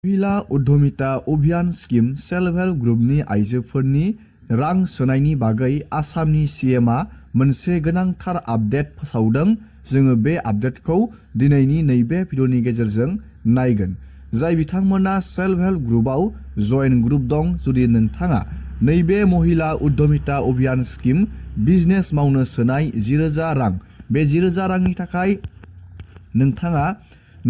महिला उद्यमिता अभियान scheme self help ग्रुपनि आइजोफोरनि रां सोनायनि बागै आसामनि सीएमआ मोनसे गोनांथार आपडेट फोसावदों। जोङो बे आपडेटखौ दिनैनि नैबे भिडिअनि गेजेरजों नायगोन। जाय बिथांमोना सेल्फ हेल्प ग्रुपआव जइन ग्रुप दं, जुदि नोंथाङा नैबे महिला उद्यमिता अभियान स्किम बिजनेस मावनो सोनाय 10,000 रां, बे 10,000 रांनि थाखाय नोंथाङा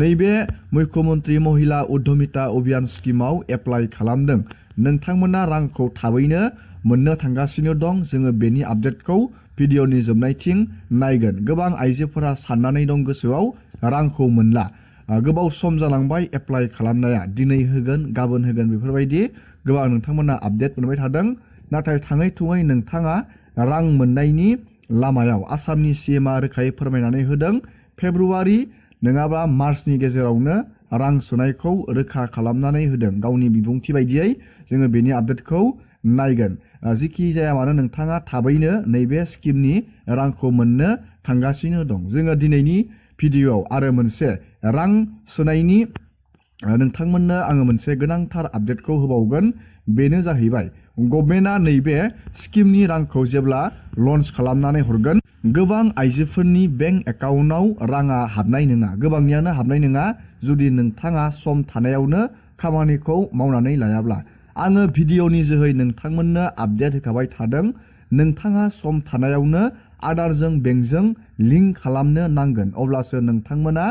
नैबे मुख्यमंत्री महिला उद्यमिता अभियान स्किमाव एप्लाइ खालामदों, नोंथांमोना रांखौ थाबैनो मोननो थांगासिनो दं। जोङो बेनि आपडेटखौ भिडिअनि जोबनायथिं नायगोन। गोबां आइजोफोरा साननानै दं गोसोआव, रांखौ मोनला, गोबाव सम जालांबाय एप्लाइ खालामनाया, दिनै होगोन गाबोन होगोन बेफोरबायदि गोबां नोंथांमोना आपडेट मोनबाय थादों। नाथाय थाङै थुङै नोंथाङा रां मोननायनि लामायाव आसामनि सीएमआ रोखायै फोरमायनानै होदों। फेब्रुवारि नङाबा मार्चनि गेजेरावनो रां सोनायखौ रोखा खालामनानै होदों। गावनि बिबुंथि बायदियै जोङो बेनि आपडेटखौ नायगोन। जिखि जाया मानो नोंथाङा थाबैनो नैबे स्किमनि रांखौ मोननो थांगासिनो दं। जोङो दिनैनि भिडिअआव आरो मोनसे रां सोनायनि नोंथांमोननो आङो मोनसे गोनांथार आपडेटखौ होबावगोन। बेनो जाहैबाय गभर्नमेन्टआ नैबे स्किमनि रांखौ जेब्ला लन्च खालामनानै हरगोन, गोबां आइजोफोरनि बेंक एकाउन्टआव राङा हाबनाय नङा, गोबांनियानो हाबनाय नङा, जुदि नोंथाङा सम थानायावनो खामानिखौ मावनानै लायाब्ला। आङो भिडिअनि जोहै नोंथांमोननो आपडेट होखाबाय थादों। नोंथाङा सम थानायावनो आधारजों बेंकजों लिंक खालामनो नांगोन, अब्लासो नोंथांमोना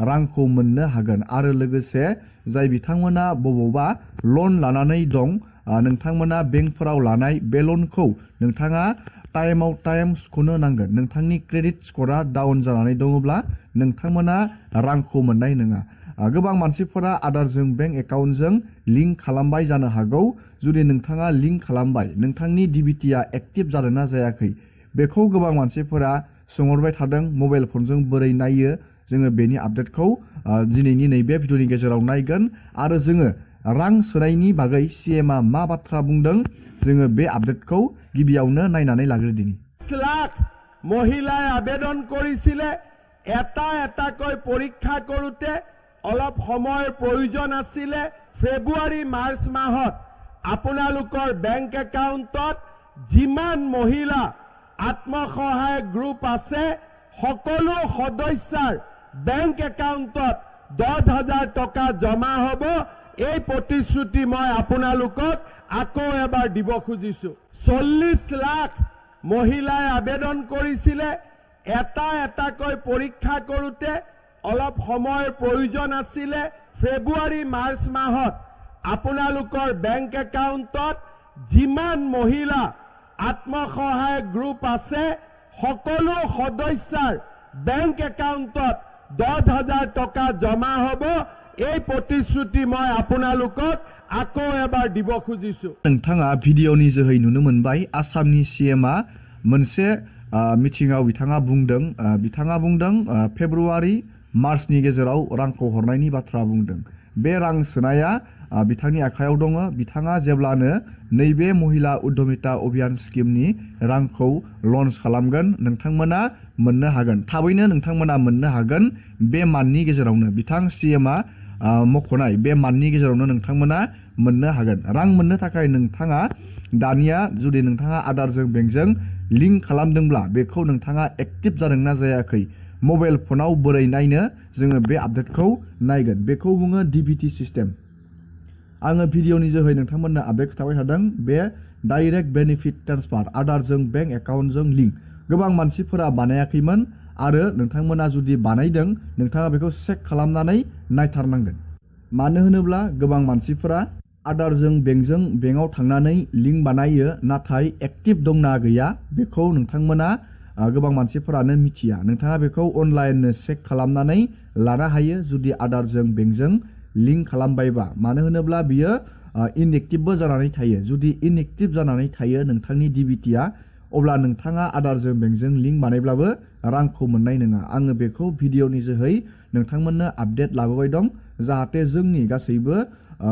रांखौ मोननो हागोन। आरो लोगोसे जाय बिथांमोना बबावबा लन लानानै दं, नोंथांमोना बेंकफोराव लानाय बे लनखौ नोंथाङा टाइमाव टाइम सुख'नो नांगोन। नोंथांनि क्रेडिट स्क'रा डाउन जानानै दङब्ला नोंथांमोना रांखौ मोननाय नङा। गोबां मानसिफोरा आधारजों बेंक एकाउन्टजों लिंक खालामबाय जानो हागौ। जुदि नोंथाङा लिंक खालामबाय, नोंथांनि डिबिटिआ एक्टिभ जादोंना जायाखै बेखौ गोबां मानसिफोरा सोंहरबाय थादों। मबाइल फनजों बोरै नायो, जोङो बेनि आपडेटखौ दिनैनि नैबे भिडिअनि गेजेराव नायगोन। आरो जोङो रां सोनायनि बागै सीएमआ मा बाथ्रा बुंदों, जोङो बे आपडेटखौ गिबियावनो नायनानै लाग्रोदिनि। লাখ মহিলাই আবেদন কৰিছিলে। এটা এটাকৈ পৰীক্ষা কৰোঁতে অলপ সময়ৰ প্ৰয়োজন আছিলে। ফেব্ৰুৱাৰী মাৰ্চ মাহত আপোনালোকৰ বেংক একাউণ্টত যিমান মহিলা আত্মসহায়ক গ্ৰুপ আছে, সকলো সদস্যাৰ বেংক একাউণ্টত 10,000 টকা জমা হ'ব। এই প্ৰতিশ্ৰুতি মই আপোনালোকক আকৌ এবাৰ দিব খুজিছো। 40 লাখ মহিলাই আবেদন কৰিছিলে। এটা এটাকৈ পৰীক্ষা কৰোঁতে অলপ সময়ৰ প্ৰয়োজন আছিলে। ফেব্ৰুৱাৰী মাৰ্চ মাহত আপোনালোকৰ বেংক একাউণ্টত যিমান মহিলা আত্মসহায়ক গ্ৰুপ আছে, সকলো সদস্যাৰ বেংক একাউণ্টত 10,000 টকা জমা হ'ব। এই প্ৰতিশ্ৰুতি মই আপোনালোকক আকৌ এবাৰ দিব খুজিছো। नोंथाङा भिडिअनि जोहै नुनो मोनबाय, आसामनि सीएमआ मोनसे मिटिंआव बिथाङा बुंदों फेब्रुवारि मार्चनि गेजेराव रांखौ हरनायनि बाथ्रा बुंदों। बे रां सोनाया बिथांनि आखायाव दङ। बिथाङा जेब्लानो नैबे महिला उद्यमिता अभियान स्किमनि रांखौ लन्च खालामगोन, नोंथांमोना मोननो हागोन, थाबैनो नोंथांमोना मोननो हागोन। बे माननि गेजेरावनो बिथां सीएमआ मख'नाय बे माननि गेजेरावनो नोंथांमोना मोननो हागोन। रां मोननो थाखाय नोंथाङा दानिया जुदि नोंथाङा आधारजों बेंकजों लिंक खालामदोंब्ला बेखौ नोंथाङा एक्टिभ जादोंना जायाखै, मबाइल फनाव बोरै नायनो, जोङो बे आपडेटखौ नायगोन। बेखौ बुङो डिबिटि सिस्टेम। आङो भिडिअनि जोहै नोंथांमोननो आपडेट खिथाबाय थादों। बे डाइरेक्ट बेनिफिट ट्रेन्सफार, आधारजों बेंक एकाउन्टजों लिंक, गोबां मानसिफोरा बानायाखैमोन। आरो नोंथांमोना जुदि बानायदों, नोंथाङा बेखौ चेक खालामनानै नायथारनांगोन। मानो होनोब्ला गोबां मानसिफोरा आधारजों बेंकजों बेंकआव थांनानै लिंक बानायो, नाथाय एक्टिभ दंना गैया बेखौ नोंथांमोना गोबां मानसिफोरानो मिथिया। नोंथाङा बेखौ अनलाइननो चेक खालामनानै लानो हायो जुदि आधारजों बेंकजों लिंक खालामबायबा। मानो होनोब्ला बियो इनएक्टिभबो जानानै थायो। जुदि इनएक्टिभ जानानै थायो नोंथांनि डिबिटिआ, अब्ला नोंथाङा आधारजों बेंकजों लिंक बानायब्लाबो रांखौ मोननाय नङा। आङो बेखौ भिडिअनि जोहै नोंथांमोननो आपडेट लाबोबाय दं, जाहाथे जोंनि गासैबो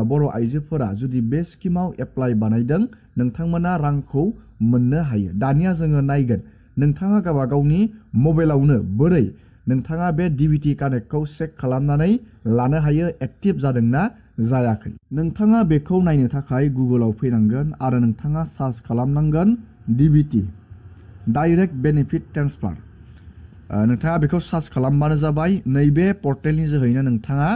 बर' आइजोफोरा जुदि बे स्किमाव एप्लाइ बानायदों, नोंथांमोना रांखौ मोननो हायो। दानिया जोङो नायगोन नोंथाङा गावबा गावनि मबाइलावनो बोरै नोंथाङा बे डिबिटि कानेक्टखौ चेक खालामनानै लानो हायो एक्टिभ जादोंना जायाखै। नोंथाङा बेखौ नायनो थाखाय गुगोलाव फैनांगोन आरो नोंथाङा सार्च खालामनांगोन DBT डाइरेक्ट बेनिफिट ट्रेन्सफार। नोंथाङा बेखौ सार्च खालामबानो जाबाय। नैबे पर्टेलनि जोहैनो नोंथाङा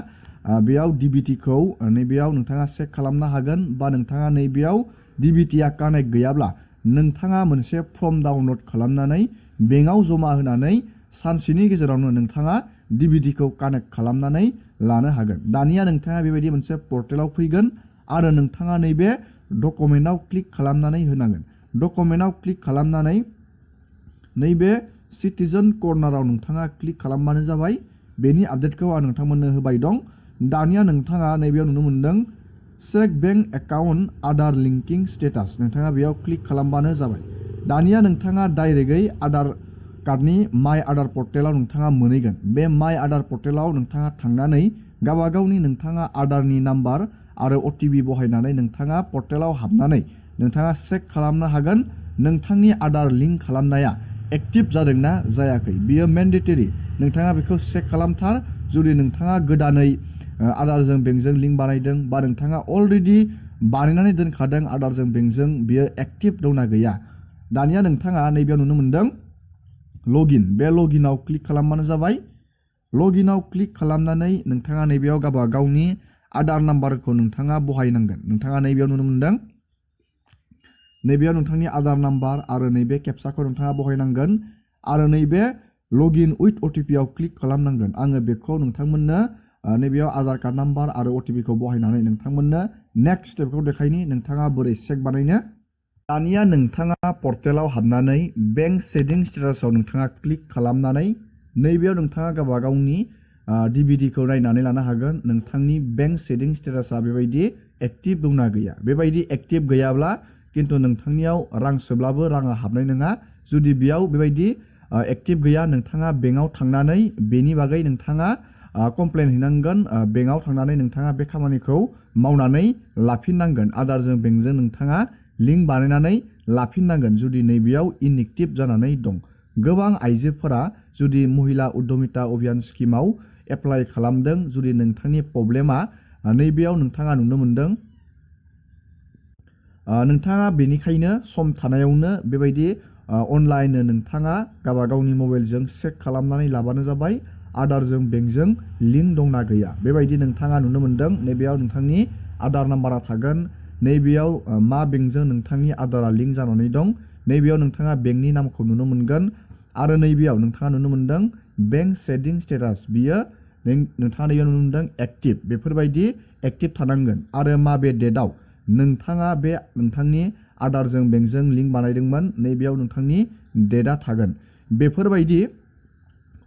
बेयाव DBT-खौ नैबेयाव नोंथाङा चेक खालामनो हागोन बा नोंथाङा नैबेयाव DBT-आ कानेक्ट गैयाब्ला नोंथाङा मोनसे फर्म डाउनलड खालामनानै बेंकआव जमा होनानै सानसेनि गेजेरावनो नोंथाङा DBT-खौ कानेक्ट खालामनानै लानो हागोन। दानिया नोंथाङा बेबायदि मोनसे पर्टेलाव फैगोन आरो नोंथाङा नैबे डकुमेन्टआव क्लिक खालामनानै होनांगोन। डकुमेन्टआव क्लिक खालामनानै नैबे सिटिजेन कर्नाराव नोंथाङा क्लिक खालामबानो जाबाय। बेनि आपडेटखौ आं नोंथांमोननो होबाय दं। दानिया नोंथाङा नैबेयाव नुनो मोनदों check bank account Aadhaar linking status. नोंथाङा बेयाव क्लिक खालामबानो जाबाय। दानिया नोंथाङा डाइरेक्टयै आधार कार्डनि माइ आधार पर्टेलाव नोंथाङा मोनहैगोन। बे माइ आधार पर्टेलाव नोंथाङा थांनानै गावबागावनि नोंथाङा आधारनि नाम्बार आरो OTP बहायनानै नोंथाङा पर्टेलाव हाबनानै नोंथाङा चेक खालामनो हागोन नोंथांनि आधार लिंक खालामनाया एक्टिभ जादोंना जायाखै। बियो मेन्डेटरि। नोंथाङा बेखौ चेक खालामथार। जुदि नोंथाङा गोदानै आधारजों बेंकजों लिंक बानायदों बा नोंथाङा अलरेडि बानायनानै दोनखादों आधारजों बेंकजों, बियो एक्टिभ दंना गैया। दानिया नोंथाङा नैबेयाव नुनो मोनदों लगइन। बे लगइनाव क्लिक खालामबानो जाबाय। लगइनाव क्लिक खालामनानै नोंथाङा नैबेयाव गावबा गावनि आधार नाम्बारखौ नोंथाङा बहायनांगोन। नोंथाङा नैबेयाव नुनो मोनदों नैबेयाव नोंथांनि आधार नाम्बार आरो नैबे केपसाखौ नोंथाङा बहायनांगोन आरो नैबे लगइन उइथ OTP-आव क्लिक खालामनांगोन। आङो बेखौ नोंथांमोननो नैबेयाव आधार कार्ड नाम्बार आरो OTP-खौ बहायनानै नोंथांमोननो नेक्स्ट स्टेपखौ देखायनि नोंथाङा बोरै चेक बानायनो। दानिया नोंथाङा पर्टेलाव हाबनानै बेंक सेटिंस स्टेटासआव नोंथाङा क्लिक खालामनानै नैबेयाव नोंथाङा गावबा गावनि DBT-खौ नायनानै लानो हागोन नोंथांनि बेंक सेटिंस स्टेटासआ बेबायदि एक्टिभ दंना गैया। बेबायदि एक्टिभ गैयाब्ला किन्तु नोंथांनियाव रां सोब्लाबो राङा हाबनाय नङा। जुदि बेयाव बेबायदि एक्टिभ गैया नोंथाङा बेंकआव थांनानै बेनि बागै नोंथाङा कमप्लेन हैनांगोन। बेंकआव थांनानै नोंथाङा बे खामानिखौ मावनानै लाफिननांगोन। आधारजों बेंकजों नोंथाङा लिंक बानायनानै लाफिननांगोन जुदि नैबेयाव इनएक्टिभ जानानै दं। गोबां आइजोफोरा जुदि महिला उद्यमिता अभियान स्किमाव एप्लाइ खालामदों, जुदि नोंथांनि प्रब्लेमा नैबेयाव नोंथाङा नुनो मोनदों, नोंथाङा बेनिखायनो सम थानायावनो बेबायदि अनलाइन नोंथाङा गावबा गावनि मबाइलजों चेक खालामनानै लाबानो जाबाय आधारजों बेंकजों लिंक दंना गैया। बेबायदि नोंथाङा नुनो मोनदों नैबेयाव नोंथांनि आधार नाम्बारा थागोन। नैबेयाव मा बेंकजों नोंथांनि आधारा लिंक जानानै दं नैबेयाव नोंथाङा बेंकनि नामखौ नुनो मोनगोन आरो नैबेयाव नोंथाङा नुनो मोनदों बेंक सेटिं स्टेटास। बियो नोंथाङा नैबेयाव नुनो मोनदों एक्टिभ। बेफोरबायदि एक्टिभ थानांगोन आरो माबे डेटआव नोंथाङा बे नोंथांनि आधारजों बेंकजों लिंक बानायदोंमोन नैबेयाव नोंथांनि डेटआ थागोन। बेफोरबायदि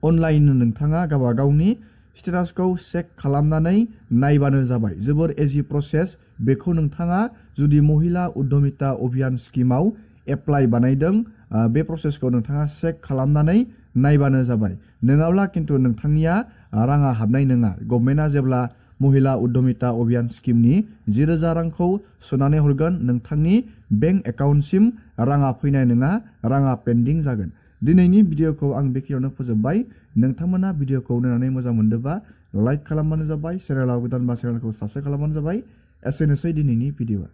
अनलाइन नोंथाङा गावबा गावनि स्टेटासखौ चेक खालामनानै नायबानो जाबाय। जोबोर इजि प्रसेस। बेखौ नोंथाङा जुदि महिला उद्यमिता अभियान स्किमाव एप्लाइ बानायदों बे प्रसेसखौ नोंथाङा चेक खालामनानै नायबानो जाबाय। नङाब्ला किन्तु नोंथांनिया राङा हाबनाय नङा। गभर्नमेन्टआ जेब्ला महिला उद्यमिता अभियान स्किमनि 10,000 रांखौ सोनानै हरगोन नोंथांनि बेंक एकाउन्टसिम राङा फैनाय नङा, राङा पेन्डिं जागोन। दिनैनि भिडिअखौ आं बेखिनियावनो फोजोबबाय। नोंथांमोना भिडिअखौ नायनानै मोजां मोनदोंबा लाइक खालामबानो जाबाय। चेनेलाव गोदानबा चेनेलखौ साबस्क्राइब खालामबानो जाबाय। एसेनोसै दिनैनि भिडिअआ।